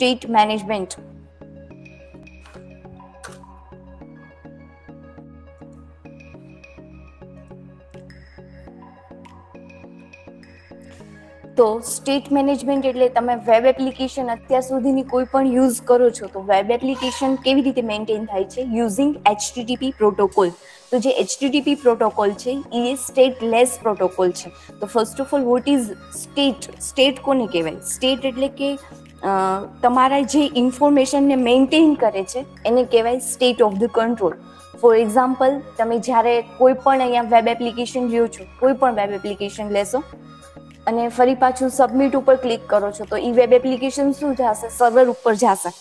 State management. તો state management એટલે તમે વેબ એપ્લિકેશન અત્યાર સુધીની કોઈ પણ યુઝ કરો છો તો વેબ એપ્લિકેશન કેવી રીતે મેન્ટેન થાય છે યુઝિંગ HTTP પ્રોટોકોલ. તો જે HTTP પ્રોટોકોલ છે એ સ્ટેટલેસ પ્રોટોકોલ છે. તો first of all vote is state? State કોને કહેવાય? સ્ટેટ એટલે કે તમારા જે ઇન્ફોર્મેશનને મેન્ટેન કરે છે એને કહેવાય state of the control. For example, તમે જ્યારે કોઈ પણ અહીંયા વેબ એપ્લિકેશન લ્યો છો, કોઈ પણ વેબ એપ્લિકેશન લેશો અને ફરી પાછું સબમિટ ઉપર ક્લિક કરો છો તો એ વેબ એપ્લિકેશન શું જશે? સર્વર ઉપર જશે.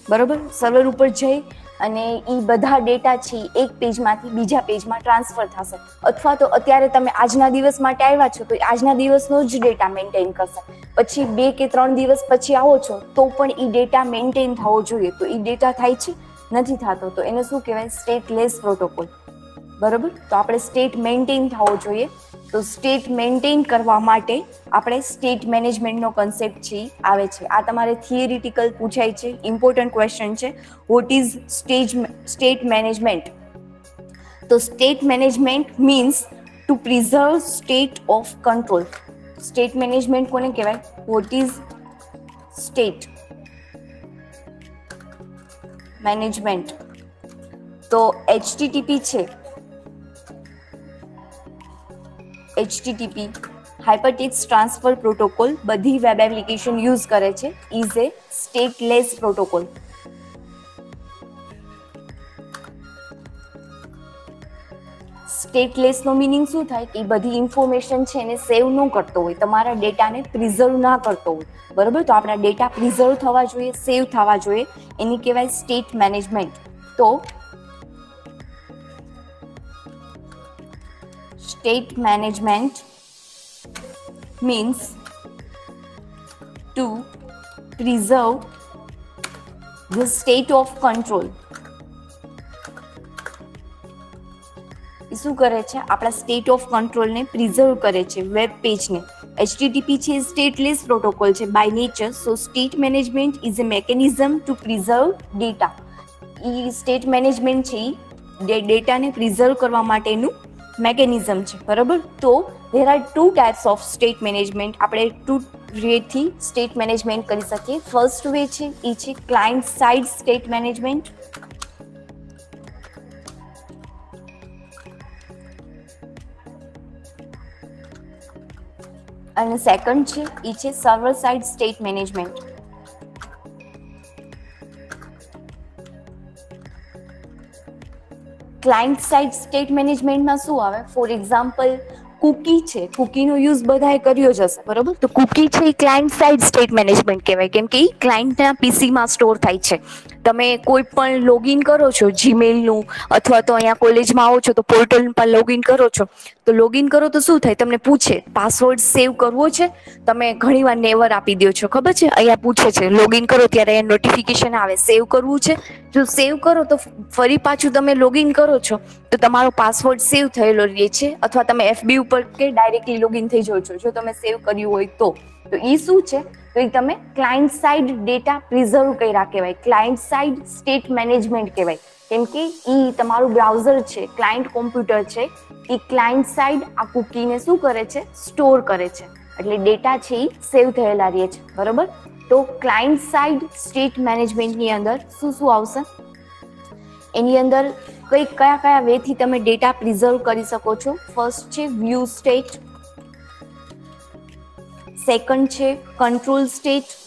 બરોબર? સર્વર ઉપર જઈ અને એ બધા ડેટા છે એક પેજમાંથી બીજા પેજમાં ટ્રાન્સફર થશે. અથવા તો અત્યારે તમે આજના દિવસ માટે આવ્યા છો તો આજના દિવસનો જ ડેટા મેન્ટેન કરશે. પછી 2 કે 3 દિવસ પછી આવો છો તો પણ એ ડેટા મેન્ટેન થવો જોઈએ. તો એ ડેટા થાય છે? નથી થતો. તો એને શું કહેવાય? Stateless protocol. બરોબર? તો આપણે સ્ટેટ મેન્ટેન થવો જોઈએ. તો સ્ટેટ મેન્ટેન કરવા માટે આપણે સ્ટેટ મેનેજમેન્ટનો કન્સેપ્ટ છે આવે છે. આ તમારે થિયરિટિકલ પૂછાય છે, ઇમ્પોર્ટન્ટ ક્વેશ્ચન છે. What is state management? તો state management means to preserve state of control. State management કોને કહેવાય? What is state management? તો HTTP છે, HTTP હાઇપરટેક્સ્ટ ટ્રાન્સફર પ્રોટોકોલ બધી વેબ એપ્લિકેશન યુઝ કરે છે, is a stateless protocol. Stateless નો meaning શું થાય? કે બધી ઇન્ફોર્મેશન છે એને સેવ ન કરતો હોય, તમારા ડેટાને પ્રિઝર્વ ના કરતો હોય. બરોબર? તો આપણા ડેટા પ્રિઝર્વ થવા જોઈએ, સેવ થવા જોઈએ, એની કહેવાય સ્ટેટ મેનેજમેન્ટ. તો state management means to preserve the state of control. એ શું કરે છે? આપણા સ્ટેટ ઓફ કંટ્રોલને પ્રિઝર્વ કરે છે, વેબ પેજને. HTTP છે સ્ટેટલેસ પ્રોટોકોલ છે by nature. So state management is a mechanism to preserve data. એ સ્ટેટ મેનેજમેન્ટ છે એ ડેટાને પ્રિઝર્વ કરવા માટેનું મેકેનિઝમ છે. બરોબર? તો there are 2 types of state management. આપણે 2 વેથી સ્ટેટ મેનેજમેન્ટ કરી શકીએ. ફર્સ્ટ વે છે એ છે ક્લાયન્ટ સાઇડ સ્ટેટ મેનેજમેન્ટ. અને સેકન્ડ છે એ છે server side state management. Client side state મેનેજમેન્ટમાં શું આવે? ફોર એક્ઝામ્પલ, કુકી છે, કુકીનો યુઝ બધાએ કર્યો જ હશે. બરોબર? તો કુકી છે એ ક્લાયન્ટ સાઇડ સ્ટેટ મેનેજમેન્ટ કહેવાય, કેમ કે એ ક્લાયન્ટના પીસીમાં સ્ટોર થાય છે. તમે કોઈ પણ લોગિન કરો છો જીમેલનું, અથવા તો અહીંયા કોલેજમાં આવો છો તો પોર્ટલ પર લોગિન કરો છો, તો લોગિન કરો તો શું થાય? તમને પૂછે પાસવર્ડ સેવ કરવો છે? તમે ઘણીવાર નેવર આપી દો છો, ખબર છે? અહીંયા પૂછે છે લોગિન કરો ત્યારે નોટિફિકેશન આવે સેવ કરવું છે. જો સેવ કરો તો ફરી પાછું તમે લોગિન કરો છો તો તમારો પાસવર્ડ સેવ થયેલો રહે છે, અથવા તમે FB ઉપર કે ડાયરેક્ટલી લોગિન થઈ જાઓ છો જો તમે સેવ કર્યું હોય તો. તો એ શું છે? તો એ તમે ક્લાયન્ટ સાઇડ ડેટા પ્રિઝર્વ કર્યા કહેવાય, ક્લાયન્ટ સાઇડ સ્ટેટ મેનેજમેન્ટ કહેવાય. કેમ કે એ તમારું બ્રાઉઝર છે, ક્લાયન્ટ કોમ્પ્યુટર છે, એ ક્લાયન્ટ સાઇડ આ કુકીને શું કરે છે? સ્ટોર કરે છે. એટલે ડેટા છે એ સેવ થયેલા રહે છે. બરોબર? તો ક્લાયન્ટ સાઇડ સ્ટેટ મેનેજમેન્ટની અંદર શું શું આવશે? એની અંદર કયા વેથી તમે ડેટા પ્રિઝર્વ કરી શકો છો? ફર્સ્ટ છે વ્યૂ સ્ટેટ, સેકન્ડ છે કંટ્રોલ સ્ટેટ,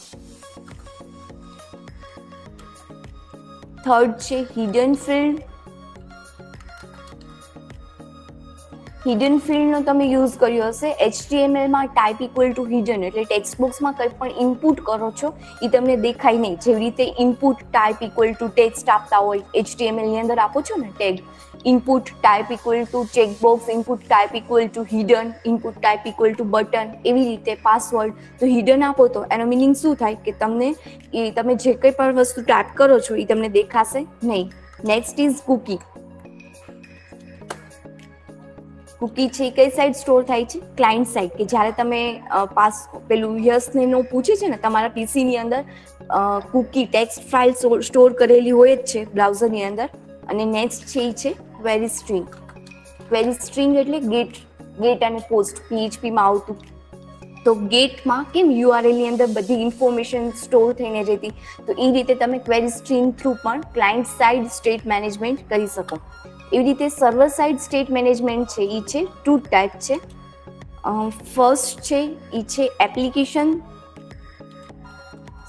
થર્ડ છે હિડન ફિલ્ડ. હિડન ફિલ્ડનો તમે યુઝ કર્યો હશે HTML માં ટાઈપ ઇક્વલ ટુ હિડન, એટલે ટેક્સ્ટ બોક્સમાં કંઈ પણ ઇનપુટ કરો છો એ તમને દેખાય નહીં. જેવી રીતે input type equal to text આપતા હોય HTML ની અંદર આપો છો ને tag, input type equal to checkbox, input type equal to hidden, input type equal to button, એવી રીતે પાસવર્ડ. તો હિડન આપો તો એનો મિનિંગ શું થાય? કે તમને તમે જે કંઈ પણ વસ્તુ ટાઈપ કરો છો એ તમને દેખાશે નહીં. Next is cookie. કુકી છે કઈ સાઈડ સ્ટોર થાય છે? ક્લાયન્ટ સાઈડ, કે જ્યારે તમે પેલું યસ ને નો પૂછે છે ને તમારા પીસી ની અંદર કુકી ટેક્સ્ટ ફાઇલ સ્ટોર કરેલી હોય જ છે બ્રાઉઝર ની અંદર. અને નેક્સ્ટ છે એ છે ક્વેરી સ્ટ્રિંગ. ક્વેરી સ્ટ્રિંગ એટલે ગેટ અને પોસ્ટ PHP માં આવતું. તો ગેટમાં કેમ URL ની અંદર બધી ઇન્ફોર્મેશન સ્ટોર થઈને રહેતી, તો એ રીતે તમે ક્વેરી સ્ટ્રિંગ થ્રુ પણ ક્લાયન્ટ સાઇડ સ્ટેટ મેનેજમેન્ટ કરી શકો. એવી રીતે સર્વર સાઇડ સ્ટેટ મેનેજમેન્ટ છે એ છે 2 ટાઈપ છે. ફર્સ્ટ છે એ છે application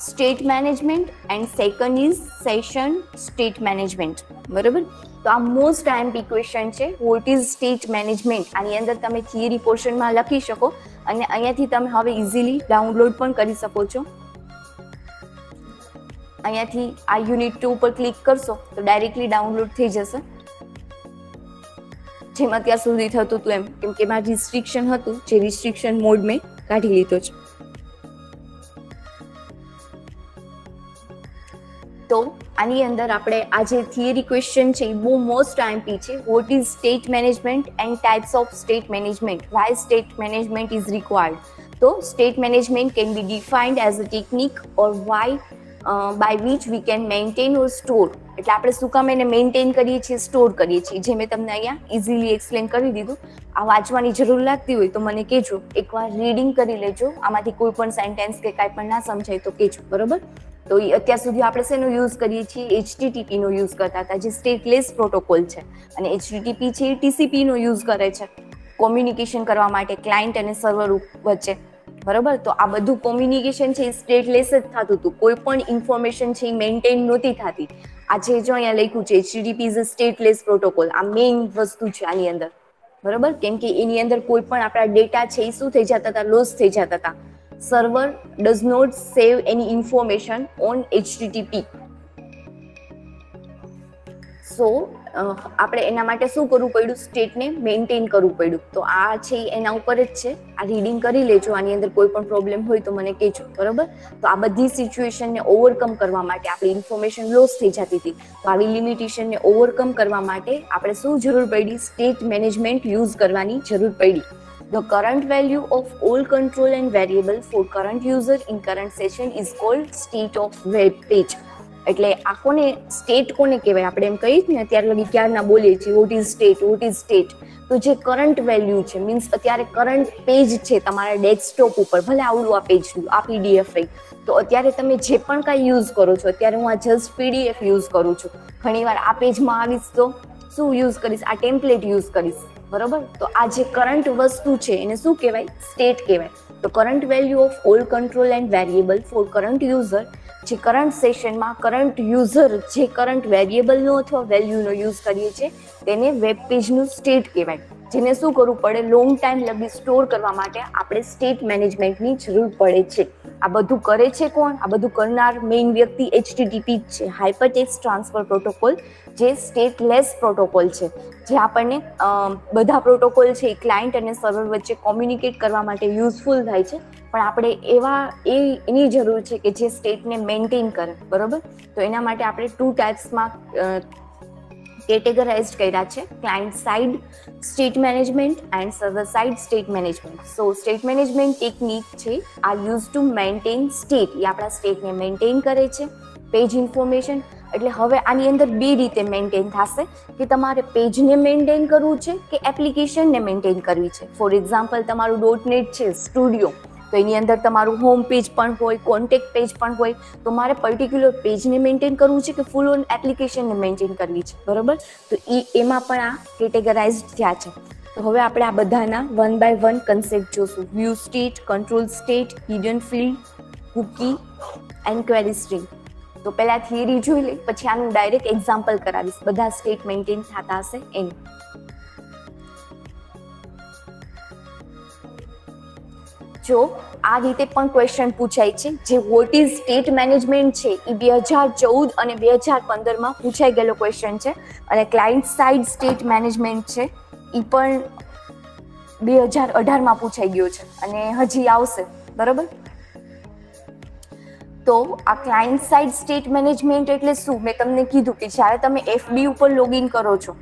state management and second is session state management. બરોબર, તો આ મોસ્ટ આઈએમપી ક્વેશ્ચન છે. What is state management? આની અંદર તમે થિયરી પોર્શનમાં લખી શકો અને અહીંયાથી તમે હવે ઇઝીલી ડાઉનલોડ પણ કરી શકો છો. અહીંયાથી આ યુનિટ 2 ઉપર ક્લિક કરશો તો ડાયરેક્ટલી ડાઉનલોડ થઈ જશે. જેમ અત્યાર સુધી થતું હતું એમ, કેમ કે એમાં રિસ્ટ્રિક્શન હતું, જે રિસ્ટ્રિક્શન મોડ મેં કાઢી લીધો છે. તો આની અંદર આપણે આ જે થિયરી ક્વેશ્ચન છે એ બહુ મોસ્ટ આઈએમપી છે. What is state management and types of state management? Why state management is required? તો state management can be defined as a technique or by which we can maintain or store. એટલે આપણે શું કામ એને maintain કરીએ છીએ, store કરીએ છીએ, જે મેં તમને અહીંયા ઇઝીલી એક્સપ્લેન કરી દીધું. આ વાંચવાની જરૂર લાગતી હોય તો મને કહેજો, એકવાર રીડિંગ કરી લેજો. આમાંથી કોઈ પણ સેન્ટેન્સ કે કાંઈ પણ ના સમજાય તો કહેજો. બરોબર, તો અત્યાર સુધી આપણે શેનો યુઝ કરીએ છીએ? HTTP નો યુઝ કરતા હતા, જે સ્ટેટલેસ પ્રોટોકોલ છે. અને HTTP છે એ TCP નો યુઝ કરે છે કોમ્યુનિકેશન કરવા માટે ક્લાયન્ટ અને સર્વર વચ્ચે. બરોબર, તો આ બધું કોમ્યુનિકેશન છે એ સ્ટેટલેસ જ થતું હતું. કોઈ પણ ઇન્ફોર્મેશન છે એ મેન્ટેન નહોતી થતી. આજે જો અહીંયા લખ્યું છે HTTP is a stateless protocol, આ મેઇન વસ્તુ છે આની અંદર. બરોબર, કેમ કે એની અંદર કોઈ પણ આપણા ડેટા છે એ શું થઈ જતા હતા? લોસ થઈ જતા હતા. Server does not save any information on HTTP. So આપણે એના માટે શું કરવું પડ્યું? સ્ટેટને મેન્ટેન કરવું પડ્યું. તો આ છે એના ઉપર જ છે. આ રીડિંગ કરી લેજો. આની અંદર કોઈ પણ પ્રોબ્લેમ હોય તો મને કહેજો. બરોબર, તો આ બધી સિચ્યુએશનને ઓવરકમ કરવા માટે, આપણી ઇન્ફોર્મેશન લોસ થઈ જતી હતી, તો આવી લિમિટેશનને ઓવરકમ કરવા માટે આપણે શું જરૂર પડી? સ્ટેટ મેનેજમેન્ટ યુઝ કરવાની જરૂર પડી. The current value of all control and variable for current user in current session is called state of web page. એટલે આ કોને સ્ટેટ કોને કહેવાય? આપણે એમ કહીએ ને અત્યારે લગી ક્યારના બોલીએ છીએ vote is state, vote is state. તો જે કરંટ વેલ્યુ છે, મીન્સ અત્યારે કરંટ પેજ છે તમારા ડેસ્કટોપ ઉપર, ભલે આવડું આ પેજ, આ PDF રહી, તો અત્યારે તમે જે પણ કાંઈ યુઝ કરો છો, અત્યારે હું આ જસ્ટ PDF યુઝ કરું છું, ઘણીવાર આ પેજમાં આવીશ તો શું યુઝ કરીશ? આ ટેમ્પલેટ યુઝ કરીશ. બરોબર, તો આ જે કરંટ વસ્તુ છે એને શું કહેવાય? સ્ટેટ કહેવાય. તો current value of all control and variable for current user, જે કરંટ સેશનમાં કરંટ યુઝર જે કરંટ વેરિયેબલનો અથવા વેલ્યુનો યુઝ કરીએ છીએ તેને વેબ પેજનું સ્ટેટ કહેવાય. જેને શું કરવું પડે? લોંગ ટાઈમ લગી સ્ટોર કરવા માટે આપણે સ્ટેટ મેનેજમેન્ટની જરૂર પડે છે. આ બધું કરે છે કોણ? આ બધું કરનાર મેઇન વ્યક્તિ HTTP જ છે, હાઇપરટેક્સ્ટ ટ્રાન્સફર પ્રોટોકોલ, જે સ્ટેટલેસ પ્રોટોકોલ છે, જે આપણને બધા પ્રોટોકોલ છે એ ક્લાયન્ટ અને સર્વર વચ્ચે કોમ્યુનિકેટ કરવા માટે યુઝફુલ થાય છે. પણ આપણે એની જરૂર છે કે જે સ્ટેટને મેન્ટેન કરે. બરોબર, તો એના માટે આપણે 2 ટાઈપ્સમાં કેટેગરાઇઝ કર્યા છે: client side state management and server side state management. So state management technique છે are use to maintain state. એ આપણા સ્ટેટને મેન્ટેન કરે છે, પેજ ઇન્ફોર્મેશન. એટલે હવે આની અંદર 2 રીતે મેન્ટેન થશે કે તમારે પેજને મેન્ટેન કરવું છે કે એપ્લિકેશનને મેન્ટેન કરવી છે. ફોર એક્ઝામ્પલ, તમારું .NET છે સ્ટુડિયો, તો એની અંદર તમારું હોમ પેજ પણ હોય, કોન્ટેક્ટ પેજ પણ હોય, તો મારે પર્ટિક્યુલર પેજને મેન્ટેન કરવું છે કે ફૂલ ઓન એપ્લિકેશનને મેન્ટેન કરવી છે. બરોબર, તો એમાં પણ આ કેટેગરાઇઝ થયા છે. તો હવે આપણે આ બધાના 1 by 1 કન્સેપ્ટ જોશું: view state, control state, hidden field, cookie and query string. તો પહેલા થિયરી જોઈ લે, પછી આનું ડાયરેક્ટ એક્ઝામ્પલ કરાવીશ, બધા સ્ટેટ મેન્ટેન થતા હશે એનું. જો આ રીતે પણ ક્વેશ્ચન પૂછાય છે, જે વોટ ઇઝ સ્ટેટ મેનેજમેન્ટ છે એ 2014 અને 2015માં પૂછાઈ ગયેલો ક્વેશ્ચન છે. અને ક્લાયન્ટ સાઇડ સ્ટેટ મેનેજમેન્ટ છે એ પણ 2018માં પૂછાઈ ગયો છે અને હજી આવશે. બરોબર, તો આ ક્લાયન્ટ સાઇડ સ્ટેટ મેનેજમેન્ટ એટલે શું? મેં તમને કીધું કે જ્યારે તમે FB ઉપર લોગિન કરો છો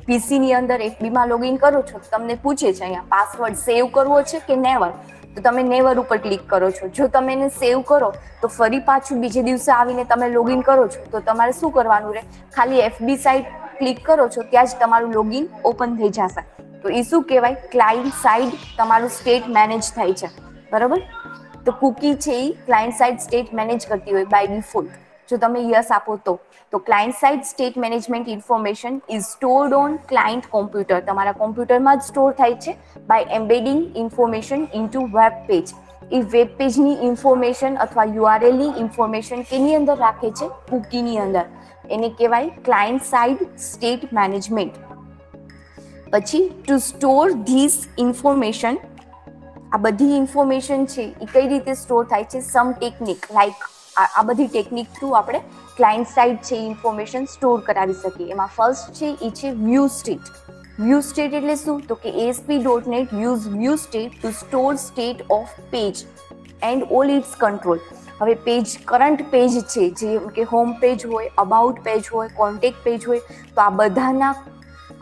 પીસી ની અંદર FB માં લોગિન કરો છો, તમને પૂછે છે અહીંયા પાસવર્ડ સેવ કરવો છે કે નેવર, તો તમે નેવર ઉપર ક્લિક કરો છો. જો તમે એને સેવ કરો તો ફરી પાછું બીજે દિવસે આવીને તમે લોગિન કરો છો તો તમારે શું કરવાનું રહે, ખાલી FB સાઇટ ક્લિક કરો છો ત્યાં જ તમારું લોગિન ઓપન થઈ જશે. તો એ શું કહેવાય, ક્લાયન્ટ સાઇડ તમારું સ્ટેટ મેનેજ થાય છે, બરાબર. તો કુકી છે એ ક્લાયન્ટ સાઇડ સ્ટેટ મેનેજ કરતી હોય બાય ડિફોલ્ટ. જો તમે યસ આપો તો client side state management information is stored on client computer, તમારા કોમ્પ્યુટરમાં જ સ્ટોર થાય છે by embedding information into web page. એ વેબ પેજની ઇન્ફોર્મેશન અથવા URL ની ઇન્ફોર્મેશન કેની અંદર રાખે છે, કુકીની અંદર. એને કહેવાય ક્લાયન્ટ સાઇડ સ્ટેટ મેનેજમેન્ટ. પછી ટુ સ્ટોર ધીસ ઇન્ફોર્મેશન, આ બધી ઇન્ફોર્મેશન છે એ કઈ રીતે સ્ટોર થાય છે, સમ ટેકનિક લાઈક આ બધી ટેકનિક થ્રુ આપણે ક્લાયન્ટ સાઇડ છે ઇન્ફોર્મેશન સ્ટોર કરાવી શકીએ. એમાં ફર્સ્ટ છે એ છે વ્યૂ સ્ટેટ. વ્યૂ સ્ટેટ એટલે શું, તો કે ASP.NET use view state to store state of page and all its control. હવે પેજ, કરંટ પેજ છે, જેમ કે હોમ પેજ હોય, અબાઉટ પેજ હોય, કોન્ટેક્ટ પેજ હોય, તો આ બધાના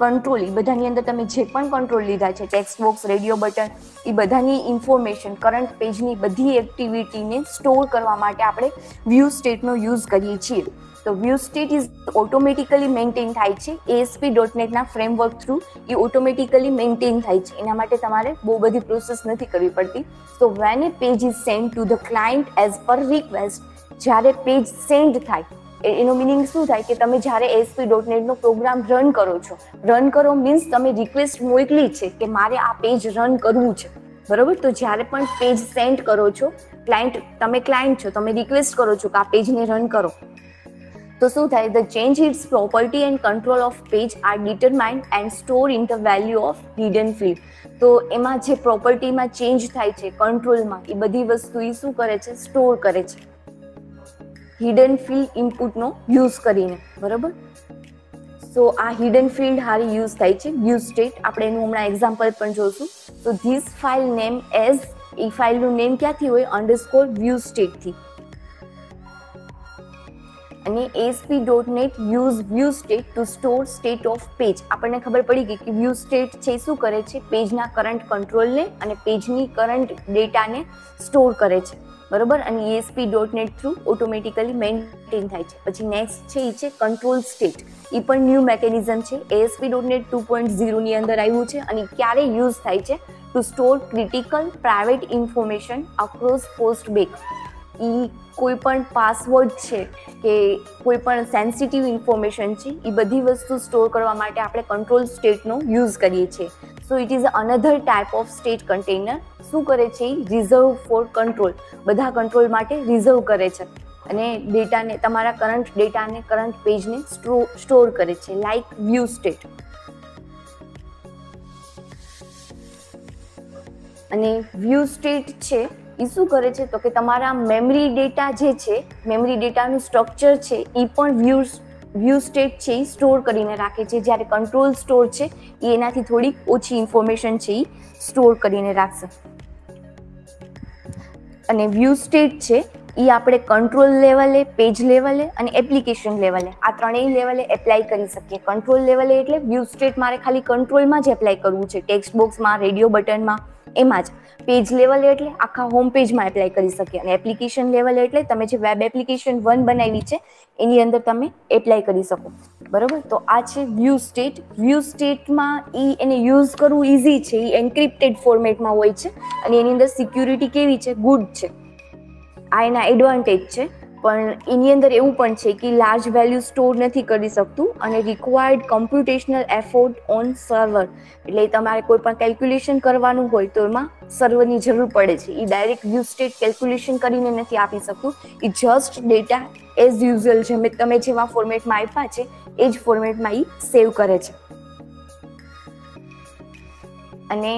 કંટ્રોલ, એ બધાની અંદર તમે જે પણ કંટ્રોલ લીધા છે, ટેક્સ્ટ બોક્સ, રેડિયો બટન, એ બધાની ઇન્ફોર્મેશન, કરંટ પેજની બધી એક્ટિવિટીને સ્ટોર કરવા માટે આપણે વ્યૂ સ્ટેટનો યુઝ કરીએ છીએ. તો view state is automatically maintain થાય છે ASP.NETના ફ્રેમવર્ક થ્રુ. એ ઓટોમેટિકલી મેન્ટેન થાય છે, એના માટે તમારે બહુ બધી પ્રોસેસ નથી કરવી પડતી. તો when a page is send to the client as per request, જ્યારે પેજ સેન્ડ થાય એનો મિનિંગ શું થાય કે તમે જ્યારે ASP.NETનો પ્રોગ્રામ રન કરો છો, રન કરો મીન્સ તમે રિક્વેસ્ટ મોકલી છે કે મારે આ પેજ રન કરવું છે, બરોબર. તો જ્યારે પણ પેજ સેન્ડ કરો છો, તમે ક્લાયન્ટ છો, તમે રિક્વેસ્ટ કરો છો કે આ પેજને રન કરો, તો શું થાય, the change its property and control of page are determined and store in the value of hidden field. તો એમાં જે પ્રોપર્ટીમાં ચેન્જ થાય છે, કંટ્રોલમાં, એ બધી વસ્તુ એ શું કરે છે, સ્ટોર કરે છે હિડન ફિલ્ડ ઇનપુટનો યુઝ કરીને, બરોબર. સો આ હિડન ફિલ્ડ હારી યુઝ થાય છે વ્યૂ સ્ટેટ. આપણે એનું હમણાં એક્ઝામ્પલ પણ જોશું. તો ધીસ ફાઇલ નેમ એઝ, એ ફાઇલનું નેમ ક્યાંથી હોય, અંડરસ્કોર વ્યૂ સ્ટેટથી. અને ASP.NET use view state to store state of page. આપણને ખબર પડી ગઈ કે વ્યૂ સ્ટેટ છે શું કરે છે, પેજના કરંટ કંટ્રોલને અને પેજની કરંટ ડેટાને સ્ટોર કરે છે, બરોબર. અને ASP.NET થ્રુ ઓટોમેટિકલી મેન્ટેન થાય છે. પછી નેક્સ્ટ છે એ છે કંટ્રોલ સ્ટેટ. એ પણ ન્યૂ મેકેનિઝમ છે, ASP.NET 2.0 ની અંદર આવ્યું છે. અને ક્યારે યુઝ થાય છે, to store critical private information across post back. એ કોઈ પણ પાસવર્ડ છે કે કોઈ પણ સેન્સિટિવ ઇન્ફોર્મેશન છે, એ બધી વસ્તુ સ્ટોર કરવા માટે આપણે કંટ્રોલ સ્ટેટનો યુઝ કરીએ છીએ. સો it is another type of state container. શું કરે છે, રિઝર્વ ફોર કંટ્રોલ, બધા કંટ્રોલ માટે રિઝર્વ કરે છે અને ડેટાને, તમારા કરંટ ડેટાને, કરંટ પેજને સ્ટોર કરે છે, લાઈક વ્યૂ સ્ટેટ. અને વ્યૂ સ્ટેટ છે એ શું કરે છે, તો કે તમારા મેમરી ડેટા જે છે, મેમરી ડેટાનું સ્ટ્રક્ચર છે, એ પણ વ્યૂ સ્ટેટ છે એ સ્ટોર કરીને રાખે છે. જ્યારે કંટ્રોલ સ્ટોર છે એ એનાથી થોડી ઓછી ઇન્ફોર્મેશન છે એ સ્ટોર કરીને રાખશે. અને વ્યૂ સ્ટેટ છે એ આપણે કંટ્રોલ લેવલે, પેજ લેવલે અને એપ્લિકેશન લેવલે, આ ત્રણેય લેવલે એપ્લાય કરી શકીએ. કંટ્રોલ લેવલે એટલે વ્યૂ સ્ટેટ મારે ખાલી કંટ્રોલમાં જ એપ્લાય કરવું છે, ટેક્સ્ટ બોક્સમાં, રેડિયો બટનમાં, એમાં જ. પેજ લેવલ એટલે આખા હોમ પેજમાં એપ્લાય કરી શકીએ. અને એપ્લિકેશન લેવલ એટલે તમે જે વેબ એપ્લિકેશન 1 બનાવી છે એની અંદર તમે એપ્લાય કરી શકો, બરોબર. તો આ છે વ્યૂ સ્ટેટ. વ્યૂ સ્ટેટમાં એને યુઝ કરવું ઇઝી છે, એ એન્ક્રિપ્ટેડ ફોર્મેટમાં હોય છે અને એની અંદર સિક્યુરિટી કેવી છે, ગુડ છે. આ એના એડવાન્ટેજ છે. પણ એની અંદર એવું પણ છે કે લાર્જ વેલ્યુ સ્ટોર નથી કરી શકતું અને required computational effort on server. એટલે તમારે કોઈ પણ કેલ્ક્યુલેશન કરવાનું હોય તો એમાં સર્વરની જરૂર પડે છે. એ ડાયરેક્ટ વ્યૂ સ્ટેટ કેલ્ક્યુલેશન કરીને નથી આપી શકતું. એ જસ્ટ ડેટા એઝ યુઝ્યુઅલ છે, તમે જેવા ફોર્મેટમાં આપ્યા છે એ જ ફોર્મેટમાં એ સેવ કરે છે. અને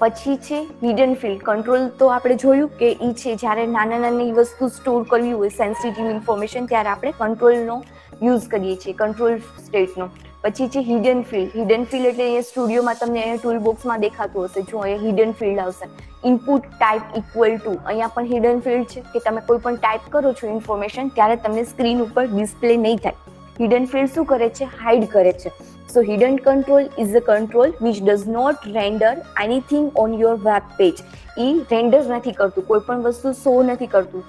પછી છે હિડન ફિલ્ડ. કંટ્રોલ તો આપણે જોયું કે એ છે જ્યારે નાની નાની વસ્તુ સ્ટોર કરવી હોય, સેન્સિટિવ ઇન્ફોર્મેશન, ત્યારે આપણે કંટ્રોલનો યુઝ કરીએ છીએ, કંટ્રોલ સ્ટેટનો. પછી છે હિડન ફિલ્ડ. હિડન ફિલ્ડ એટલે અહીંયા સ્ટુડિયોમાં તમને અહીંયા ટૂલ બોક્સમાં દેખાતું હશે, જો અહીંયા હિડન ફિલ્ડ આવશે. ઇનપુટ ટાઈપ ઇક્વલ ટુ, અહીંયા પણ હિડન ફિલ્ડ છે કે તમે કોઈ પણ ટાઈપ કરો છો ઇન્ફોર્મેશન ત્યારે તમને સ્ક્રીન ઉપર ડિસ્પ્લે નહીં થાય. હિડન ફિલ્ડ શું કરે છે, હાઇડ કરે છે. So hidden control is a control which does not render anything on your web page. A render નથી કરતું, કોઈ પણ વસ્તુ શો નથી કરતું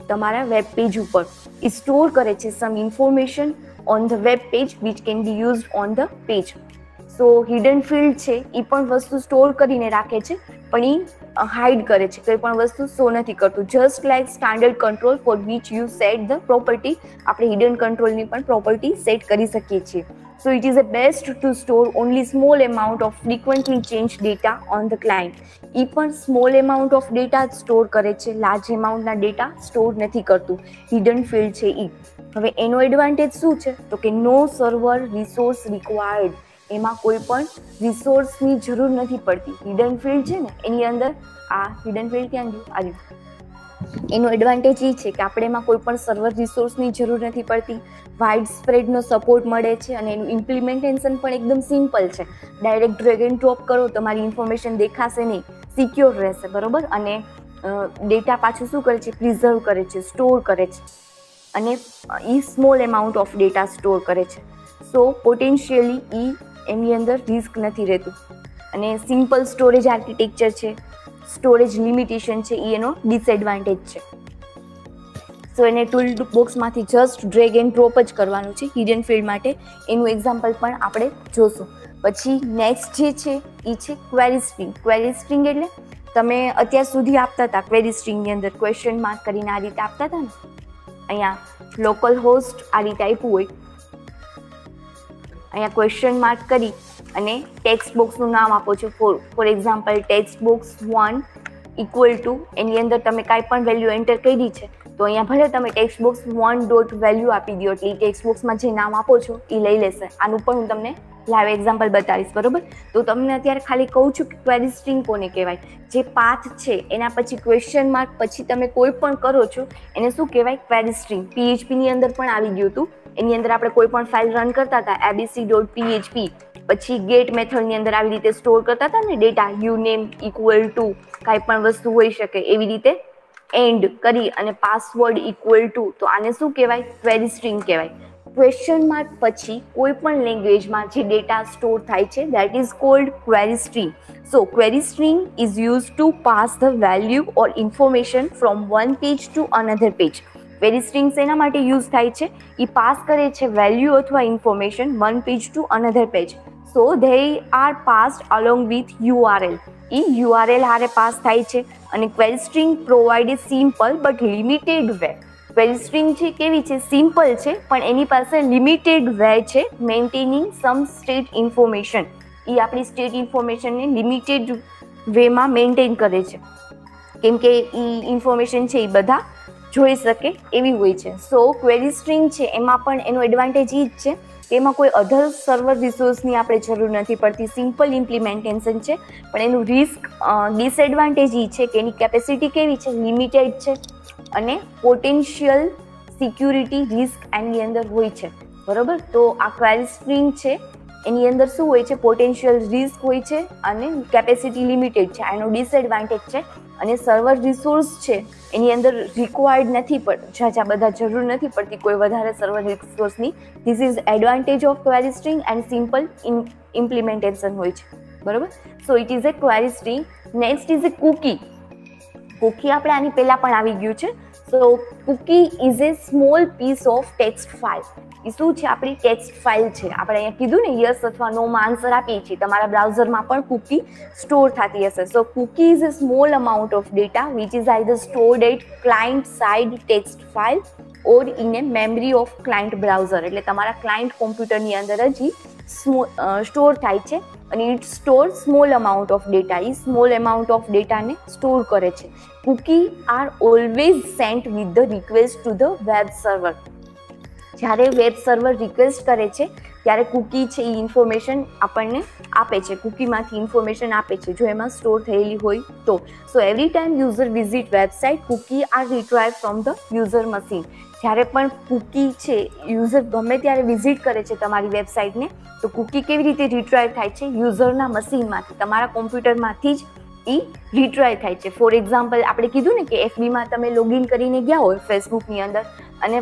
તમારા વેબ પેજ ઉપર. એ સ્ટોર કરે છે some information on the web page which can be used on the page. So hidden field છે એ પણ વસ્તુ સ્ટોર કરીને રાખે છે, પણ એ હાઇડ કરે છે, કોઈ પણ વસ્તુ શો નથી કરતું. Just like standard control for which you set the property, આપણે હિડન કંટ્રોલની પણ પ્રોપર્ટી સેટ કરી શકીએ છીએ. So it is a best to store only small amount of frequently changed data on the client. એ પણ small amount of data store કરે છે, large એમાઉન્ટના data store નથી કરતું. હિડન ફિલ્ડ છે એ. હવે એનો એડવાન્ટેજ શું છે તો કે નો સર્વર રિસોર્સ રિક્વાયર્ડ, એમાં કોઈ પણ રિસોર્સની જરૂર નથી પડતી. હિડન ફિલ્ડ છે ને એની અંદર આ હિડન ફિલ્ડ ક્યાં ગયું આવ્યું. એનો એડવાન્ટેજ એ છે કે આપણે એમાં કોઈ પણ સર્વર રિસોર્સની જરૂર નથી પડતી. વાઇડ સ્પ્રેડનો સપોર્ટ મળે છે અને એનું ઇમ્પ્લિમેન્ટેશન પણ એકદમ સિમ્પલ છે. ડાયરેક્ટ ડ્રેગ એન્ડ ડ્રોપ કરો, તમારી ઇન્ફોર્મેશન દેખાશે નહીં, સિક્યોર રહેશે, બરોબર. અને ડેટા પાછું શું કરે છે, પ્રિઝર્વ કરે છે, સ્ટોર કરે છે, અને એ small amount of data store કરે છે. સો પોટેન્શિયલી એની અંદર રિસ્ક નથી રહેતું. અને સિમ્પલ સ્ટોરેજ આર્કિટેક્ચર છે, સ્ટોરેજ લિમિટેશન છે, એ એનો ડિસએડવાન્ટેજ છે. સો એને ટૂલ બોક્સમાંથી જસ્ટ ડ્રેગ એન્ડ ડ્રોપ જ કરવાનું છે હિડન ફિલ્ડ માટે. એનું એક્ઝામ્પલ પણ આપણે જોશું. પછી નેક્સ્ટ જે છે એ છે ક્વેરી સ્ટ્રિંગ. ક્વેરી સ્ટ્રિંગ એટલે તમે અત્યાર સુધી આપતા હતા ક્વેરી સ્ટ્રિંગની અંદર ક્વેશ્ચન માર્ક કરીને આ રીતે આપતા હતા ને. અહીંયા લોકલ હોસ્ટ આ રીતે આપ્યું હોય, અહીંયા ક્વેશ્ચન માર્ક કરી અને ટેક્સ્ટ બોક્સનું નામ આપો છો. For example text box 1 equal to, એની અંદર તમે કાંઈ પણ વેલ્યુ એન્ટર કરી છે તો અહીંયા ભલે તમે ટેક્સ્ટ બોક્સ 1 ડોટ વેલ્યુ આપી દો, એટલે ટેક્સ્ટ બોક્સમાં જે નામ આપો છો એ લઈ લેશે. આનું પણ હું તમને લાઈવ એક્ઝામ્પલ બતાવીશ, બરોબર. તો તમને અત્યારે ખાલી કહું છું કે ક્વેરી સ્ટ્રિંગ કોને કહેવાય. જે પાથ છે એના પછી ક્વેશ્ચન માર્ક પછી તમે કોઈ પણ કરો છો એને શું કહેવાય, ક્વેરી સ્ટ્રિંગ. PHPની અંદર પણ આવી ગયું હતું. એની અંદર આપણે કોઈ પણ ફાઇલ રન કરતા હતા abc.php, પછી ગેટ મેથડની અંદર આવી રીતે સ્ટોર કરતા હતા ને ડેટા, યુનેમ ઇક્વલ ટુ કાંઈ પણ વસ્તુ હોઈ શકે, એવી રીતે એન્ડ કરી અને પાસવર્ડ ઇક્વલ ટુ, તો આને શું કહેવાય, ક્વેરી સ્ટ્રિંગ કહેવાય. ક્વેશ્ચન માર્ક પછી કોઈ પણ લેંગ્વેજમાં જે ડેટા સ્ટોર થાય છે that is called query string. So query string is use to pass the value or information from one page to another page. Query string શેના માટે યુઝ થાય છે, એ પાસ કરે છે વેલ્યુ અથવા information one page to another page. So they are passed along with URL. A URL હારે pass થાય છે. અને query string provide A simple but limited way. Query string છે કેવી છે, સિમ્પલ છે પણ એની પાસે લિમિટેડ વે છે મેન્ટેનિંગ સમ સ્ટેટ ઇન્ફોર્મેશન. એ આપણી સ્ટેટ ઇન્ફોર્મેશનને લિમિટેડ વેમાં મેન્ટેન કરે છે, કેમ કે એ ઇન્ફોર્મેશન છે એ બધા જોઈ શકે એવી હોય છે. સો ક્વેરી સ્ટ્રિંગ છે એમાં પણ એનો એડવાન્ટેજ એ જ છે કે એમાં કોઈ અધર સર્વર રિસોર્સની આપણે જરૂર નથી પડતી. સિમ્પલ ઇમ્પ્લિમેન્ટેશન છે, પણ એનું રિસ્ક ડિસએડવાન્ટેજ એ છે કે એની કેપેસિટી કેવી છે, લિમિટેડ છે, અને પોટેન્શિયલ સિક્યુરિટી રિસ્ક એની અંદર હોય છે, બરોબર. તો આ ક્વેરી સ્ટ્રિંગ છે એની અંદર શું હોય છે, પોટેન્શિયલ રિસ્ક હોય છે અને કેપેસિટી લિમિટેડ છે, એનો ડિસએડવાન્ટેજ છે. અને સર્વર રિસોર્સ છે એની અંદર રિક્વાયર્ડ નથી જ્યાં બધા જરૂર નથી પડતી કોઈ વધારે સર્વર રિસોર્સની. This is advantage of query string and simple implementation હોય છે, બરોબર. So it is a query string. Next is a cookie. Cookie આપણે આની પહેલા પણ આવી ગયું છે. So cookie is a small piece of text file. એ શું છે, આપણી ટેક્સ્ટ ફાઇલ છે. આપણે અહીંયા કીધું ને યસ અથવા નોમાં આન્સર આપીએ છીએ, તમારા બ્રાઉઝરમાં પણ કુકી સ્ટોર થતી હશે. So cookie is a small amount of data which is either stored at client side text file or in a memory of client browser. એટલે તમારા ક્લાયન્ટ કોમ્પ્યુટરની અંદર જ સ્ટોર થાય છે અને it store small amount of data. એ small amount of ડેટાને store કરે છે. Cookie are always sent with the request to the web server. જ્યારે વેબ સર્વર રિક્વેસ્ટ કરે છે ત્યારે કુકી છે એ ઇન્ફોર્મેશન આપણને આપે છે, કુકીમાંથી ઇન્ફોર્મેશન આપે છે જો એમાં સ્ટોર થયેલી હોય તો. So every time user visit website cookie are retrieve from the user machine. જ્યારે પણ કુકી છે યુઝર ગમે ત્યારે વિઝિટ કરે છે તમારી વેબસાઇટને, તો કુકી કેવી રીતે રિટ્રાઈવ થાય છે, યુઝરના મશીનમાંથી, તમારા કોમ્પ્યુટરમાંથી જ એ રિટ્રાય થાય છે. ફોર એક્ઝામ્પલ આપણે કીધું ને કે એફબીમાં તમે લોગિન કરીને ગયા હોય ફેસબુકની અંદર અને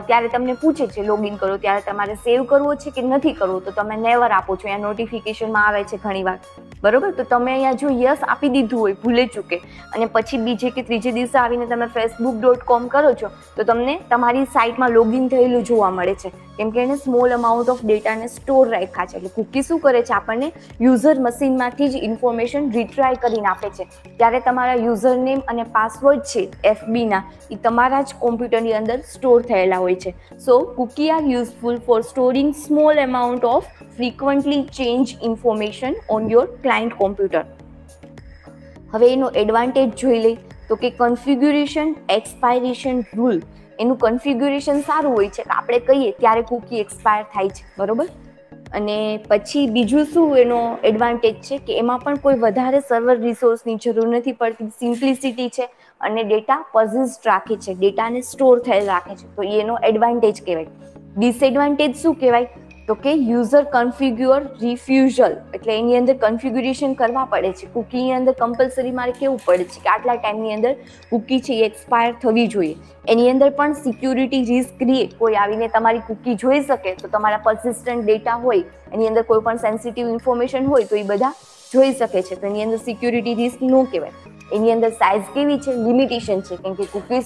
ત્યારે તમને પૂછે છે લોગિન કરો ત્યારે તમારે સેવ કરવો છે કે નથી કરવો, તો તમે નેવર આપો છો, અહીંયા નોટિફિકેશનમાં આવે છે ઘણીવાર, બરોબર. તો તમે અહીંયા જો યસ આપી દીધું હોય ભૂલે ચૂકે અને પછી બીજે કે ત્રીજે દિવસે આવીને તમે facebook.com કરો છો તો તમને તમારી સાઇટમાં લોગિન થયેલું જોવા મળે છે, કેમ કે એને સ્મોલ અમાઉન્ટ ઓફ ડેટાને સ્ટોર રાખ્યા છે. એટલે કૂકી શું કરે છે, આપણને યુઝર મશીનમાંથી જ ઇન્ફોર્મેશન રિટ્રાય કરીને આપે છે. ત્યારે તમારા યુઝર નેમ અને પાસવર્ડ છે એફબીના એ તમારા જ કોમ્પ્યુટરની અંદર સ્ટોર થયેલા હોય છે. So cookie are useful for storing small amount of frequently change information on your client computer. હવે એનો એડવાન્ટેજ જોઈ લઈ તો કે કન્ફિગ્યુરેશન એક્સપાયરેશન રૂલ. એનું કન્ફિગ્યુરેશન સારું હોય છે કે આપણે કહીએ ત્યારે કૂકી એક્સપાયર થાય છે, બરોબર. અને પછી બીજું શું એનો એડવાન્ટેજ છે કે એમાં પણ કોઈ વધારે સર્વર રિસોર્સની જરૂર નથી પડતી, સિમ્પ્લિસિટી છે અને ડેટા પર્સિસ્ટ રાખે છે, ડેટાને સ્ટોર થયેલ રાખે છે, તો એનો એડવાન્ટેજ કહેવાય. ડિસએડવાન્ટેજ શું કહેવાય તો કે યુઝર કન્ફિગ્યુઅર રિફ્યુઝલ, એટલે એની અંદર કન્ફિગ્યુરેશન કરવા પડે છે. કૂકીની અંદર કમ્પલસરી મારે કેવું પડે છે કે આટલા ટાઈમની અંદર કૂકી છે એ એક્સપાયર થવી જોઈએ. એની અંદર પણ સિક્યુરિટી રિસ્ક રહે, કોઈ આવીને તમારી કૂકી જોઈ શકે તો તમારા પર્સિસ્ટન્ટ ડેટા હોય એની અંદર કોઈ પણ સેન્સિટિવ ઇન્ફોર્મેશન હોય તો એ બધા જોઈ શકે છે, તો એની અંદર સિક્યુરિટી રિસ્ક ન કહેવાય. એની અંદર સાઇઝ કેવી છે, લિમિટેશન છે, કેમ કે cookie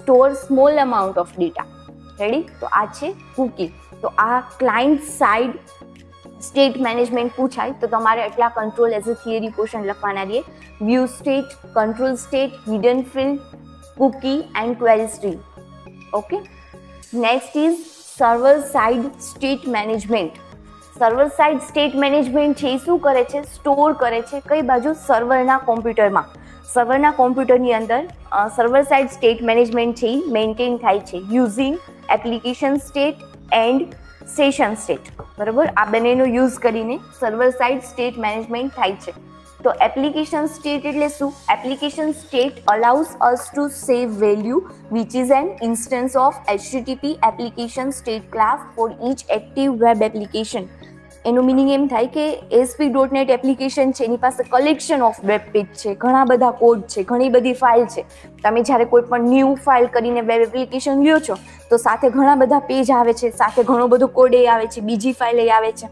store small amount of data. Ready? તો આ છે કૂકી. તો આ ક્લાયન્ટ સાઇડ સ્ટેટ મેનેજમેન્ટ પૂછાય તો તમારે એટલા control as a theory question લખવાના રહીએ. View state, control state, hidden field, cookie and query stream. Okay. Next is server side state management. Server side state management છે એ શું કરે છે, સ્ટોર કરે છે કઈ બાજુ, સર્વરના કોમ્પ્યુટરમાં. સર્વરના કોમ્પ્યુટરની અંદર સર્વર સાઇડ સ્ટેટ મેનેજમેન્ટ છે એ મેન્ટેન થાય છે using application state and session state, બરાબર. આ બંનેનો યુઝ કરીને સર્વર સાઇડ સ્ટેટ મેનેજમેન્ટ થાય છે. તો એપ્લિકેશન સ્ટેટ એટલે શું? Application state allows us to save value which is an instance of HTTP application state class for each active web application. એનું મિનિંગ એમ થાય કે ASP.NET એપ્લિકેશન છે એની પાસે કલેક્શન ઓફ વેબ પેજ છે, ઘણા બધા કોડ છે, ઘણી બધી ફાઇલ છે. તમે જ્યારે કોઈ પણ ન્યૂ ફાઇલ કરીને વેબ એપ્લિકેશન લ્યો છો તો સાથે ઘણા બધા પેજ આવે છે, સાથે ઘણો બધો કોડ એ આવે છે, બીજી ફાઇલ એ આવે છે.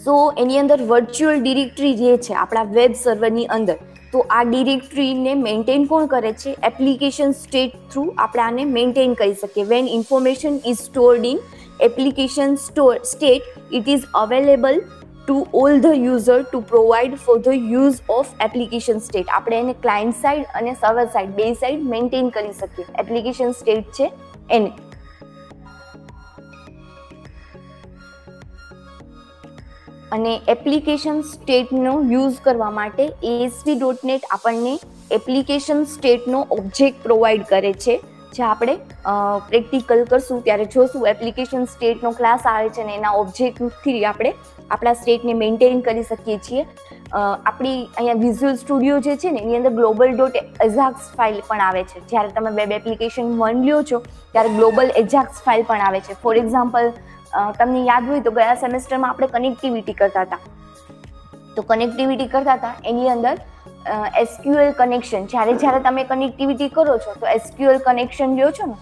સો એની અંદર વર્ચ્યુઅલ ડિરેક્ટરી જે છે આપણા વેબ સર્વરની અંદર, તો આ ડિરેક્ટરીને મેન્ટેન કોણ કરે છે? એપ્લિકેશન સ્ટેટ થ્રુ આપણે આને મેન્ટેન કરી શકીએ. When information is stored in application state it is available to all the user to provide for the use of application state. આપણે એને ક્લાયન્ટ સાઇડ અને સર્વર સાઇડ બે સાઇડ મેન્ટેન કરી શકીએ. એપ્લિકેશન સ્ટેટ છે એને. અને એપ્લિકેશન સ્ટેટનો યુઝ કરવા માટે ASP.NET આપણને એપ્લિકેશન સ્ટેટનો ઓબ્જેક્ટ પ્રોવાઈડ કરે છે, જે આપણે પ્રેક્ટિકલ કરશું ત્યારે જોશું. એપ્લિકેશન સ્ટેટનો ક્લાસ આવે છે ને એના ઓબ્જેક્ટથી આપણે આપણા સ્ટેટને મેન્ટેન કરી શકીએ છીએ. આપણી અહીંયા વિઝ્યુઅલ સ્ટુડિયો જે છે ને એની અંદર global.ajax ફાઇલ પણ આવે છે. જ્યારે તમે વેબ એપ્લિકેશન 1 લ્યો છો ત્યારે ગ્લોબલ એજાક્સ ફાઇલ પણ આવે છે. ફોર એક્ઝામ્પલ તમને યાદ હોય તો ગયા સેમેસ્ટરમાં આપણે કનેક્ટિવિટી કરતા હતા, તો કનેક્ટિવિટી કરતા હતા એની અંદર SQL કનેક્શન, જ્યારે તમે કનેક્ટિવિટી કરો છો તો SQL કનેક્શન લ્યો છો ને,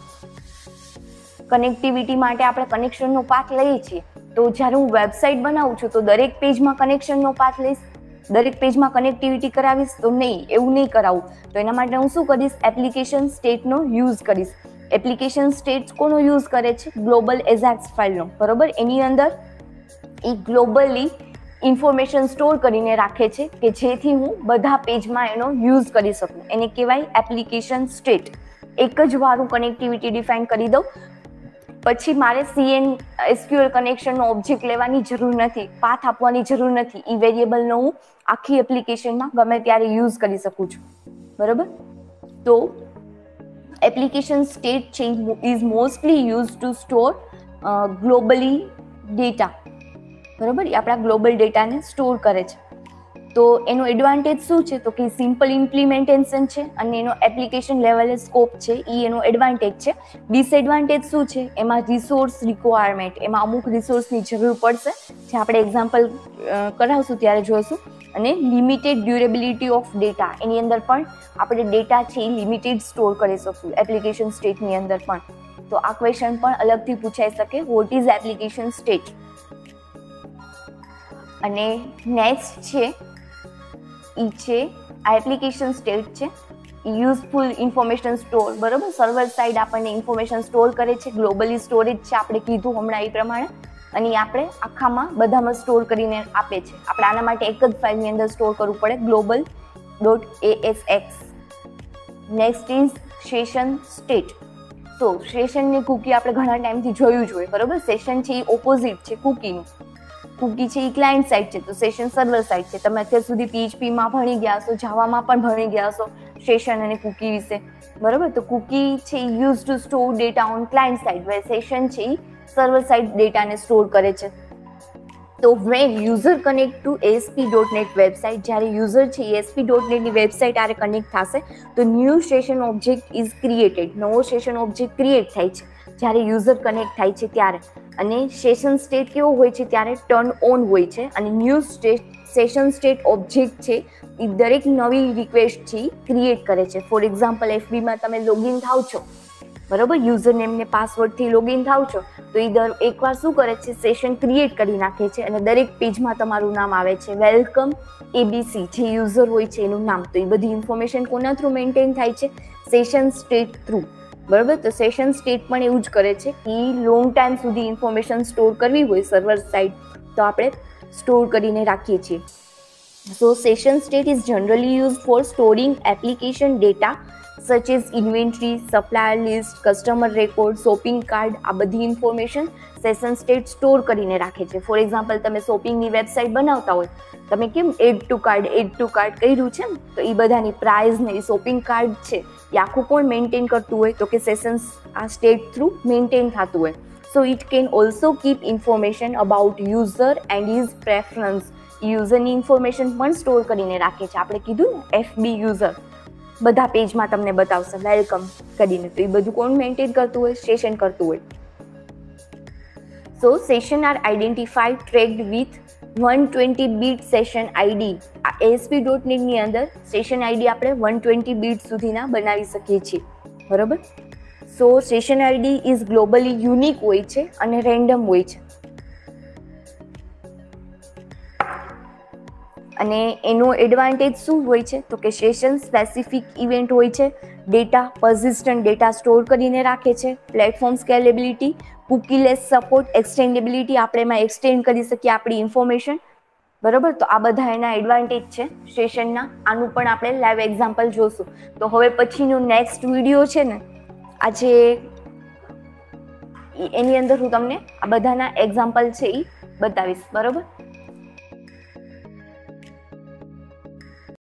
કનેક્ટિવિટી માટે આપણે કનેક્શનનો પાથ લઈએ છીએ. તો જ્યારે હું વેબસાઇટ બનાવું છું તો દરેક પેજમાં કનેક્શનનો પાથ લઈશ, દરેક પેજમાં કનેક્ટિવિટી કરાવીશ તો નહીં, એવું નહીં કરાવું. તો એના માટે હું શું કરીશ? એપ્લિકેશન સ્ટેટનો યુઝ કરીશ. એપ્લિકેશન સ્ટેટ કોનો યુઝ કરે છે? ગ્લોબલ એજાક્સ ફાઇલનો, બરોબર. એની અંદર એ ગ્લોબલી ઇન્ફોર્મેશન સ્ટોર કરીને રાખે છે કે જેથી હું બધા પેજમાં એનો યુઝ કરી શકું. એને કહેવાય એપ્લિકેશન સ્ટેટ. એક જ વાર હું કનેક્ટિવિટી ડિફાઇન કરી દઉં, પછી મારે SQL કનેક્શનનો ઓબ્જેક્ટ લેવાની જરૂર નથી, પાથ આપવાની જરૂર નથી. એ વેરિયેબલનો હું આખી એપ્લિકેશનમાં ગમે ત્યારે યુઝ કરી શકું છું, બરોબર. તો એપ્લિકેશન સ્ટેટ છે is mostly use to store globally data, બરોબર. એ આપણા ગ્લોબલ ડેટાને સ્ટોર કરે છે. તો એનો એડવાન્ટેજ શું છે? તો કે સિમ્પલ ઇમ્પ્લિમેન્ટેશન છે અને એનો એપ્લિકેશન લેવલે સ્કોપ છે, એ એનો એડવાન્ટેજ છે. ડિસએડવાન્ટેજ શું છે? એમાં રિસોર્સ રિક્વાયરમેન્ટ, એમાં અમુક રિસોર્સની જરૂર પડશે, જે આપણે એક્ઝામ્પલ કરાવશું ત્યારે જોઈશું. અને લિમિટેડ ડ્યુરેબિલિટી ઓફ ડેટા, એની અંદર પણ આપણે ડેટા છે એ લિમિટેડ સ્ટોર કરી શકશું એપ્લિકેશન સ્ટેટની અંદર પણ. તો આ ક્વેશ્ચન પણ અલગથી પૂછાઈ શકે, વોટ ઇઝ એપ્લિકેશન સ્ટેટ. અને નેક્સ્ટ છે ઈ છે આ એપ્લિકેશન સ્ટેટ છે યુઝફુલ ઇન્ફોર્મેશન સ્ટોર, બરોબર. સર્વર સાઇડ આપણને ઇન્ફોર્મેશન સ્ટોર કરે છે, ગ્લોબલી સ્ટોરેજ છે આપણે કીધું હમણાં એ પ્રમાણે, અને આપણે આખામાં બધામાં સ્ટોર કરીને આપે છે. આપણે આના માટે એક જ ફાઇલની અંદર સ્ટોર કરવું પડે, global.asx. Next is session state. તો સેશનની કુકી આપણે ઘણા ટાઈમથી જોયું જ હોય, બરોબર. સેશન છે એ ઓપોઝિટ છે કુકીનું. કુકી છે એ ક્લાયન્ટ સાઇડ છે, તો સેશન સર્વર સાઇડ છે. તમે અત્યાર સુધી PHPમાં ભણી ગયા હશો, જાવામાં પણ ભણી ગયા હશો સેશન અને કુકી વિશે, બરોબર. તો કુકી છે એ use to store data on client side, વે સેશન છે એ સર્વર સાઇડ ડેટાને સ્ટોર કરે છે. તો when user connect to ASP.NET website, જ્યારે યુઝર છે એ ASP.NET ની વેબસાઇટ આરે કનેક્ટ થશે તો new session object is created, નવો સેશન ઓબ્જેક્ટ ક્રિએટ થાય છે જ્યારે યુઝર કનેક્ટ થાય છે ત્યારે. અને સેશન સ્ટેટ કેવો હોય છે ત્યારે ટર્ન ઓન હોય છે, અને ન્યૂ સેશન સ્ટેટ ઓબ્જેક્ટ છે એ દરેક નવી રિક્વેસ્ટ છે ક્રિએટ કરે છે. ફોર એક્ઝામ્પલ FBમાં તમે લોગિન થાવ છો, બરોબર, યુઝર નેમ ને પાસવર્ડથી લોગિન થાવ છો, તો એ એકવાર શું કરે છે, સેશન ક્રિએટ કરી નાખે છે, અને દરેક પેજમાં તમારું નામ આવે છે, વેલકમ ABC, જે યુઝર હોય છે એનું નામ. તો એ બધી ઇન્ફોર્મેશન કોના થ્રુ મેન્ટેન થાય છે, સેશન સ્ટેટ થ્રુ, બરોબર. તો સેશન સ્ટેટ પણ એવું જ કરે છે કે લોંગ ટાઈમ સુધી ઇન્ફોર્મેશન સ્ટોર કરવી હોય સર્વર સાઇડ તો આપણે સ્ટોર કરીને રાખીએ છીએ. So session state is generally used for storing application data such as inventory, supplier list, customer record, shopping cart. આ બધી ઇન્ફોર્મેશન સેશન સ્ટેટ સ્ટોર કરીને રાખે છે. ફોર એક્ઝામ્પલ તમે શોપિંગની વેબસાઇટ બનાવતા હોય, તમે કેમ એડ ટુ કાર્ડ કર્યું છે ને, તો એ બધાની પ્રાઇસ ને એ શોપિંગ કાર્ડ છે એ આખું કોણ મેન્ટેન કરતું હોય, તો કે સેશન આ સ્ટેટ થ્રુ મેન્ટેન થતું હોય. So it can also keep information about user and his preference. યુઝરની ઇન્ફોર્મેશન પણ સ્ટોર કરીને રાખે છે. આપણે કીધું ને FB યુઝર બધા પેજમાં તમને બતાવશે વેલકમ કરીને, તો એ બધું કોણ મેન્ટેન કરતું હોય, સેશન કરતું હોય. So session are identified tracked with 120 bit session ID. આ ASP.NET ની અંદર સેશન આઈડી આપણે 120 બીટ સુધીના બનાવી શકીએ છીએ, બરોબર. So session ID is globally unique હોય છે અને રેન્ડમ હોય છે. અને એનો એડવાન્ટેજ શું હોય છે, તો કે સેશન સ્પેસિફિક ઇવેન્ટ હોય છે, ડેટા પર્સિસ્ટન્ટ ડેટા સ્ટોર કરીને રાખે છે, પ્લેટફોર્મ સ્કેલેબિલિટી, કુકીલેસ સપોર્ટ, એક્સટેન્ડેબિલિટી, આપણે એમાં એક્સટેન્ડ કરી શકીએ આપણી ઇન્ફોર્મેશન, બરોબર. તો આ બધા એના એડવાન્ટેજ છે સેશનના. આનું પણ આપણે લાઈવ એક્ઝામ્પલ જોશું. તો હવે પછીનું નેક્સ્ટ વિડીયો છે ને આજે એની અંદર હું તમને આ બધાના એક્ઝામ્પલ છે એ બતાવીશ, બરોબર.